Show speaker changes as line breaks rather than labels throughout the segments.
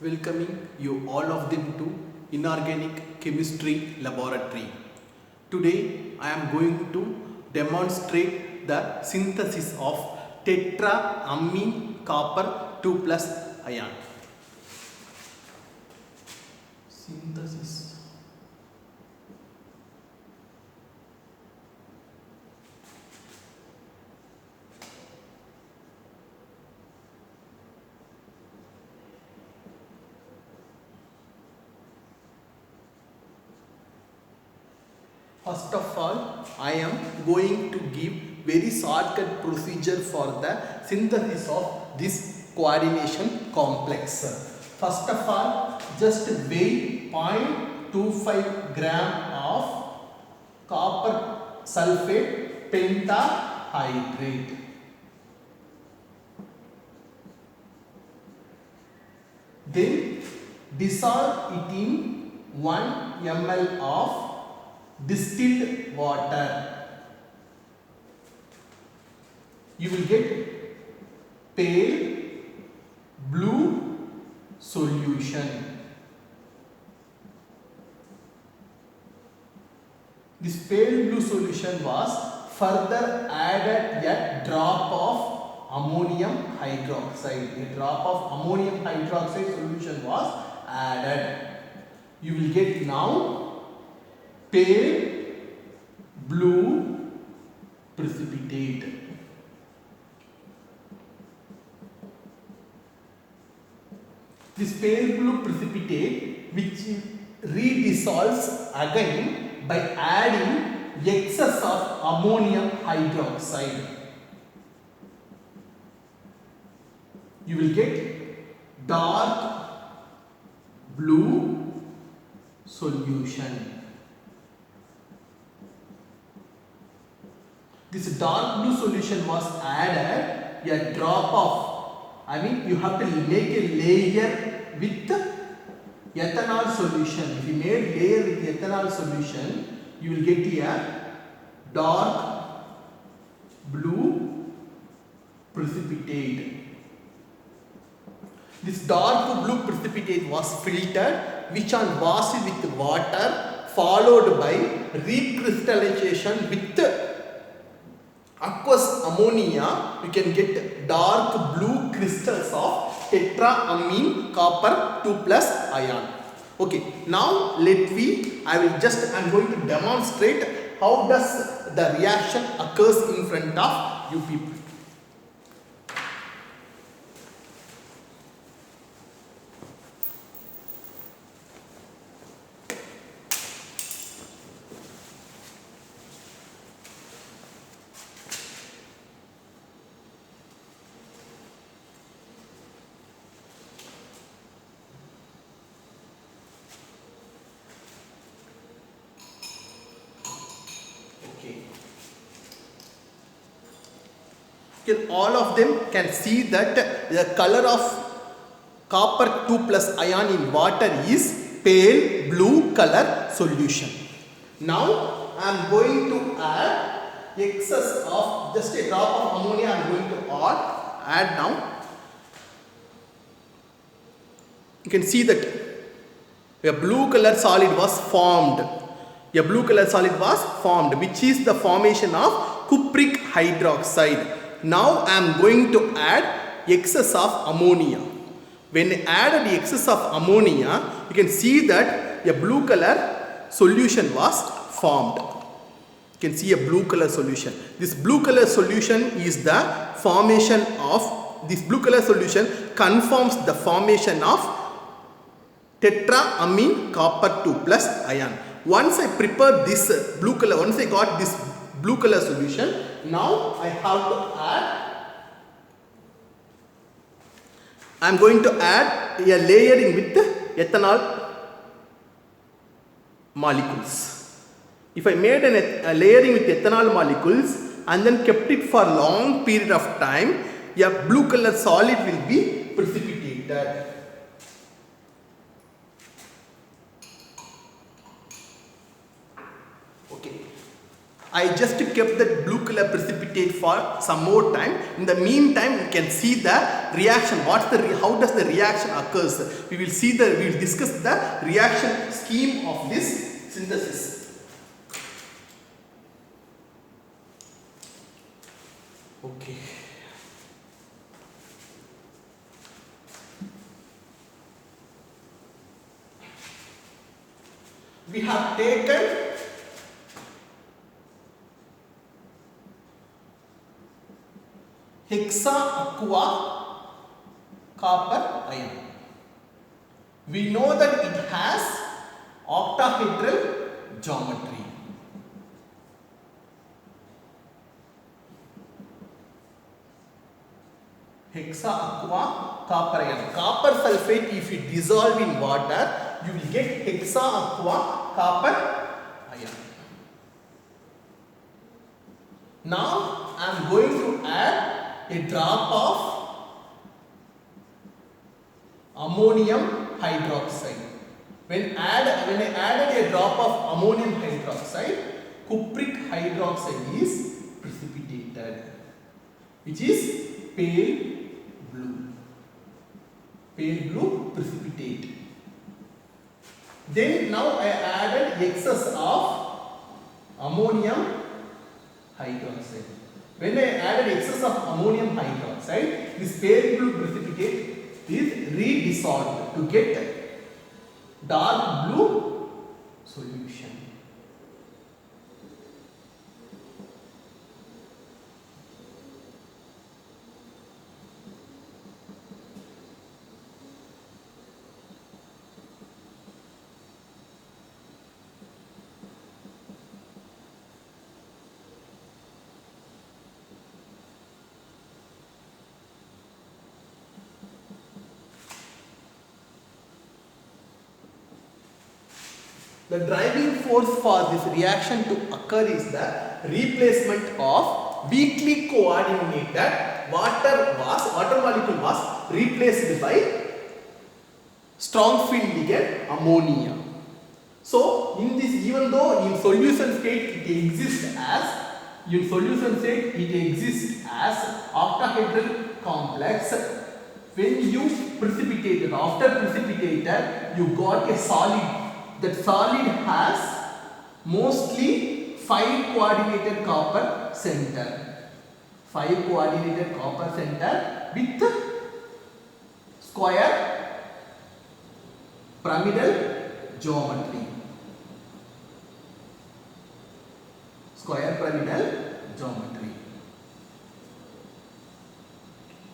Welcoming you all of them to Inorganic Chemistry Laboratory. Today I am going to demonstrate the synthesis of tetraamine copper 2 plus ion. Synthesis. First of all, I am going to give very shortcut procedure for the synthesis of this coordination complex. First of all, just weigh 0.25 gram of copper sulfate pentahydrate. Then dissolve it in 1 ml of distilled water. You will get pale blue solution. This pale blue solution was further added a drop of ammonium hydroxide. A drop of ammonium hydroxide solution was added. You will get now pale blue precipitate. This pale blue precipitate which redissolves again by adding excess of ammonium hydroxide. You will get dark blue solution. This dark blue solution was added a drop of, you have to make a layer with ethanol solution. If you made layer with ethanol solution, you will get a dark blue precipitate. This dark blue precipitate was filtered, which on washed with water, followed by recrystallization with aqueous ammonia. You can get dark blue crystals of tetraamine copper 2 plus ion. Okay, now I am going to demonstrate how does the reaction occurs in front of you people. All of them can see that the color of copper 2 plus ion in water is pale blue color solution. Now I am going to add excess of just a drop of ammonia. I am going to add now. You can see that a blue color solid was formed. A blue color solid was formed, which is the formation of cupric hydroxide. Now I am going to add excess of ammonia. When I added the excess of ammonia, you can see that a blue color solution was formed. You can see a blue color solution. This blue color solution is the formation of, this blue color solution confirms the formation of tetraamine copper 2 plus ion. Once I prepare this blue color, once I got this blue color solution, now I have to add, I am going to add a layering with ethanol molecules. If I made a layering with ethanol molecules and then kept it for a long period of time, a blue color solid will be precipitated. I just kept that blue color precipitate precipitate for some more time. In the meantime, we can see the reaction. How does the reaction occurs? We will discuss the reaction scheme of this synthesis. Okay. We have taken hexa aqua copper ion. We know that it has octahedral geometry. Hexa aqua copper ion. Copper sulfate, if you dissolve in water, you will get hexa aqua copper ion. Now I am going to add a drop of ammonium hydroxide. When I added a drop of ammonium hydroxide, cupric hydroxide is precipitated, which is pale blue precipitate. Then now I added excess of ammonium hydroxide. When I added excess of ammonium hydroxide, this pale blue precipitate is redissolved to get dark blue solution. The driving force for this reaction to occur is the replacement of weakly coordinated water molecule was replaced by strong field ligand ammonia. So in this, even though in solution state it exists as octahedral complex, when you precipitated, after precipitated, you got a solid. That solid has mostly 5 coordinated copper center. 5 coordinated copper center with square pyramidal geometry.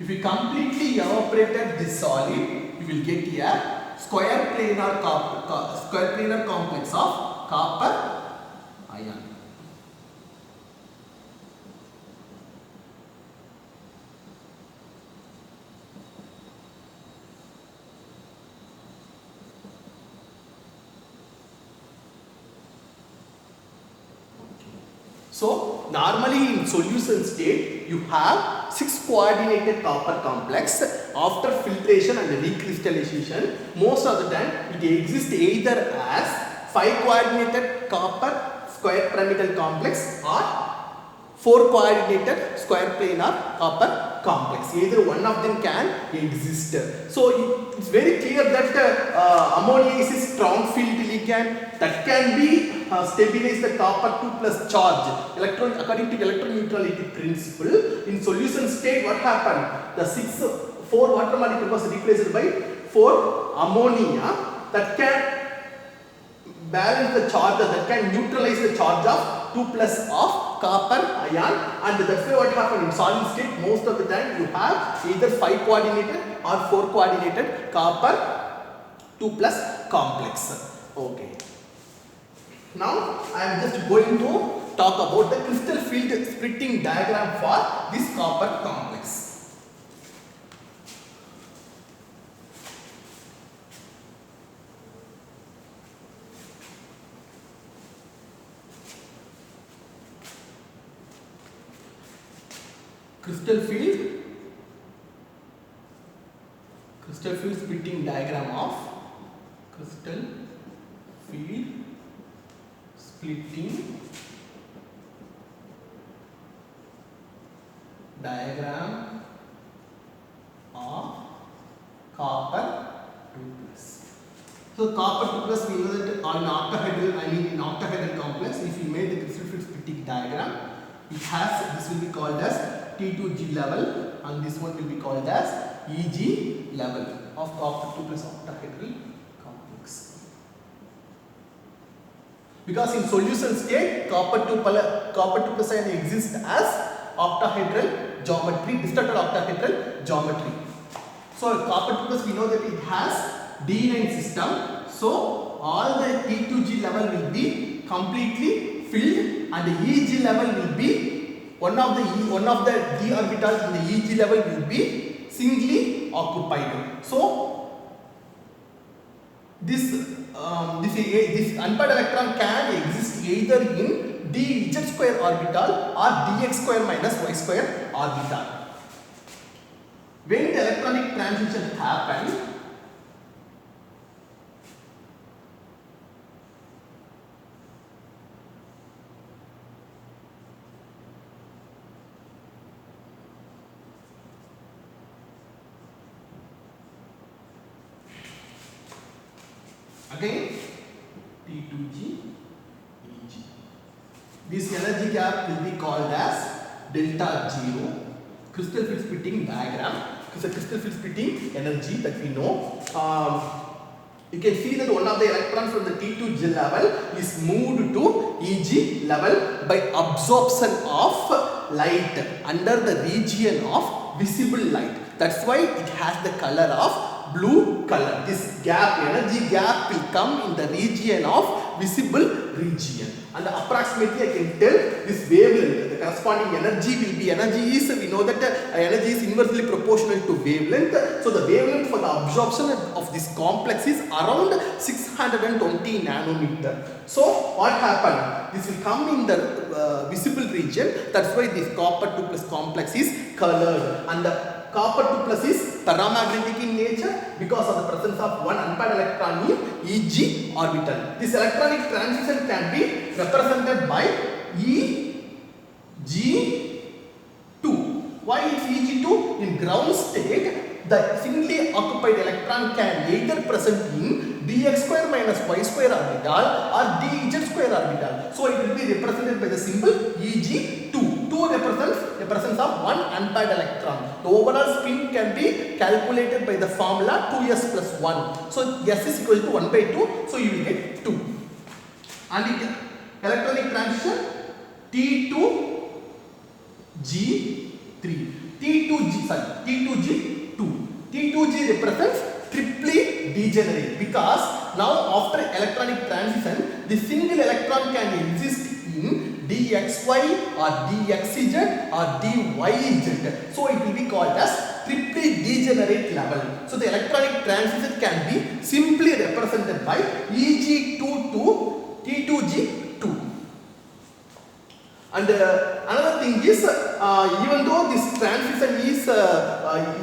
If you completely evaporated this solid, you will get here square planar complex of copper ion. So normally in solution state you have 6 coordinated copper complex. After filtration and recrystallization, most of the time it exists either as 5 coordinated copper square pyramidal complex or 4 coordinated square planar copper complex. Either one of them can exist. So it's very clear that ammonia is a strong field ligand that can be stabilize the copper 2 plus charge according to electron neutrality principle. In solution state, what happened? The 4 water molecule was replaced by 4 ammonia that can balance the charge, that can neutralize the charge of 2 plus of copper ion, and that's why what happened in solid state, most of the time you have either 5 coordinated or 4 coordinated copper 2 plus complex. Okay. Now I am just going to talk about the crystal field splitting diagram for this copper complex. Crystal field splitting diagram of crystal field splitting diagram of copper 2 plus. So copper 2 plus we know that on octahedral, in octahedral complex, if we made the crystal field splitting diagram, it has, this will be called as T2G level and this one will be called as EG level of copper 2 plus octahedral complex. Because in solution state, copper 2 plus ion exists as octahedral geometry, distorted octahedral geometry. So copper 2 plus we know that it has D9 system. So all the T2G level will be completely filled and the EG level will be one of the D orbitals in the EG level will be singly occupied. So this unpaired electron can exist either in dz square orbital or dx square minus y square orbital. When the electronic transition happens, again T2G, EG. This energy gap will be called as delta 0. Crystal field splitting diagram is a crystal field splitting energy that we know. You can see that one of the electrons from the T2G level is moved to EG level by absorption of light under the region of visible light. That's why it has the color of blue color. This gap, energy gap will come in the region of visible region. And approximately I can tell this wavelength, the corresponding energy will be, we know that energy is inversely proportional to wavelength. So the wavelength for the absorption of this complex is around 620 nanometer. So what happened? This will come in the visible region. That's why this copper 2 plus complex is colored. And the copper 2 plus is paramagnetic in nature because of the presence of one unpaired electron in EG orbital. This electronic transition can be represented by EG2. Why it's EG2? In ground state, the singly occupied electron can either present in dx square minus y square orbital or dz square orbital. So it will be represented by the symbol EG2. 2 represents the presence of one unpaired electron. The overall spin can be calculated by the formula 2s plus 1. So s is equal to 1 by 2. So you will get 2. And it electronic transition T2G3. T2G2. T2G represents triply degenerate because now after electronic transition the single electron can exist in dxy or dxz or dyz. So it will be called as triply degenerate level. So the electronic transition can be simply represented by EG2 to T2G2. And another thing is, even though this transition is,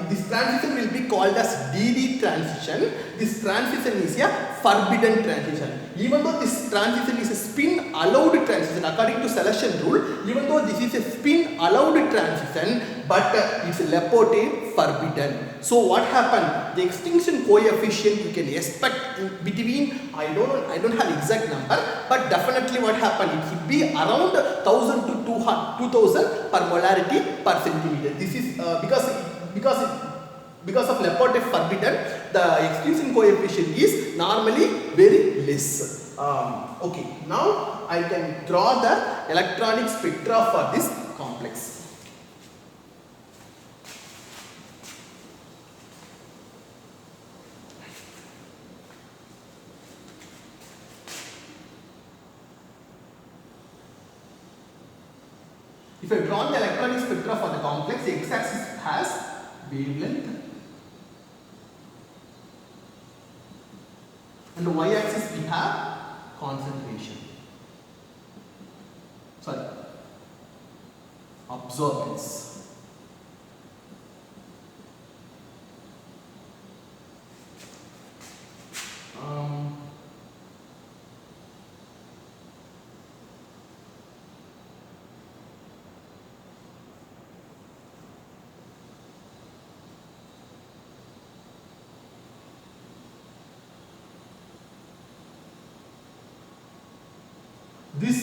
this transition will be called as DD transition, this transition is a forbidden transition. Even though this transition is a spin allowed transition according to selection rule, even though this is a spin allowed transition, but it's Laporte forbidden. So what happened? The extinction coefficient you can expect between, I don't have exact number, but definitely what happened, it should be around 1000 to 2000 per molarity per centimeter. This is because of Laporte forbidden, the extinction coefficient is normally very less. Okay, now I can draw the electronic spectra for this complex. If I draw the electronic spectra for the complex, the x-axis has wavelength and the y-axis we have concentration. Sorry, absorbance.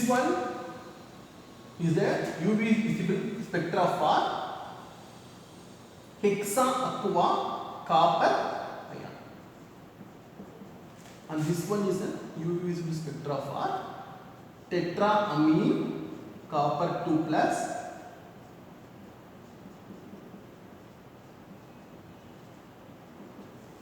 This one is the UV visible spectra for hexa aqua copper ion, and this one is the UV visible spectra for tetraamine copper 2 plus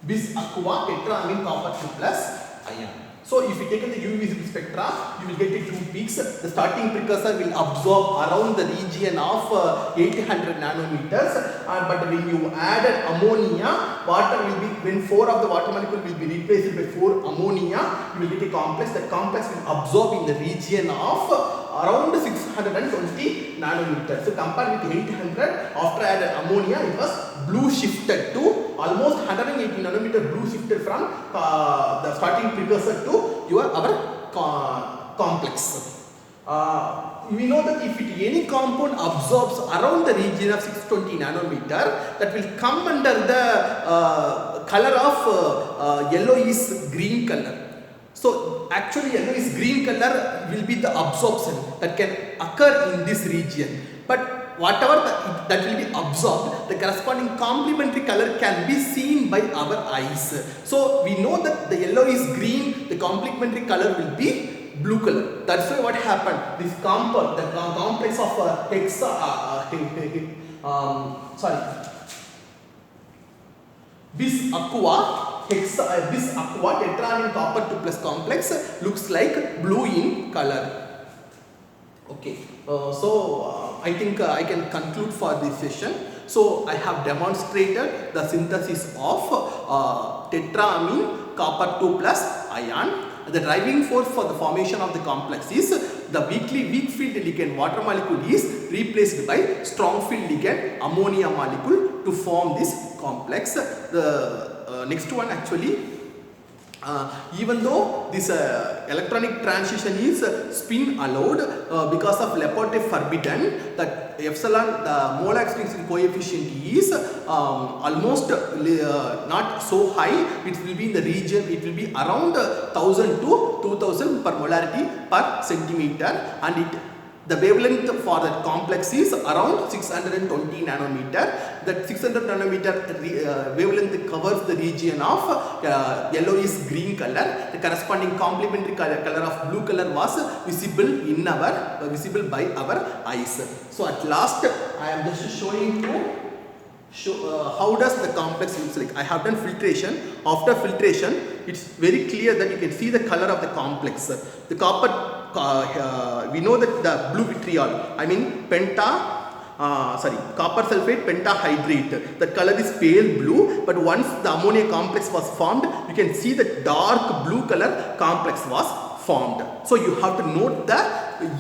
bis aqua tetraamine copper 2 plus ion. So if you take the UV visible spectra, you will get two peaks. The starting precursor will absorb around the region of 800 nanometers, but when you add ammonia, water will be, when 4 of the water molecule will be replaced by 4 ammonia, you will get a complex. That complex will absorb in the region of around 620 nanometers. So compared with 800, after added ammonia, it was blue shifted to almost 180 nanometer blue shifted from the starting precursor to our complex. We know that if any compound absorbs around the region of 620 nanometer, that will come under the color of yellowish green color. So actually yellowish green color will be the absorption that can occur in this region. But whatever that will be absorbed, the corresponding complementary color can be seen by our eyes. So we know that the yellow is green, the complementary color will be blue color. That's why what happened, this compound, the complex of bis aqua tetraamine copper 2 plus complex looks like blue in color. Okay, I think I can conclude for this session. So I have demonstrated the synthesis of tetraamine copper 2 plus ion. The driving force for the formation of the complex is the weak field ligand water molecule is replaced by strong field ligand ammonia molecule to form this complex. The next one actually, even though this electronic transition is spin allowed, because of Laporte forbidden, that epsilon, the molar extinction coefficient is almost not so high. It will be in the region, it will be around 1000 to 2000 per molarity per centimeter, and the wavelength for that complex is around 620 nanometer. That 600 nanometer wavelength covers the region of yellowish green color. The corresponding complementary color of blue color was visible by our eyes. So at last I am just showing you how does the complex looks like. I have done filtration. After filtration, it's very clear that you can see the color of the complex. The copper, we know that the blue vitriol, I mean copper sulfate pentahydrate, the color is pale blue, but once the ammonia complex was formed, you can see the dark blue color complex was formed. So you have to note the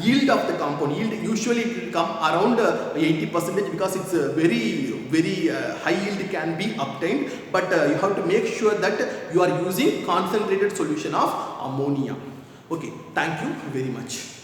yield of the compound. Yield usually it will come around 80% because it's very high yield can be obtained, but you have to make sure that you are using concentrated solution of ammonia. Okay, thank you very much.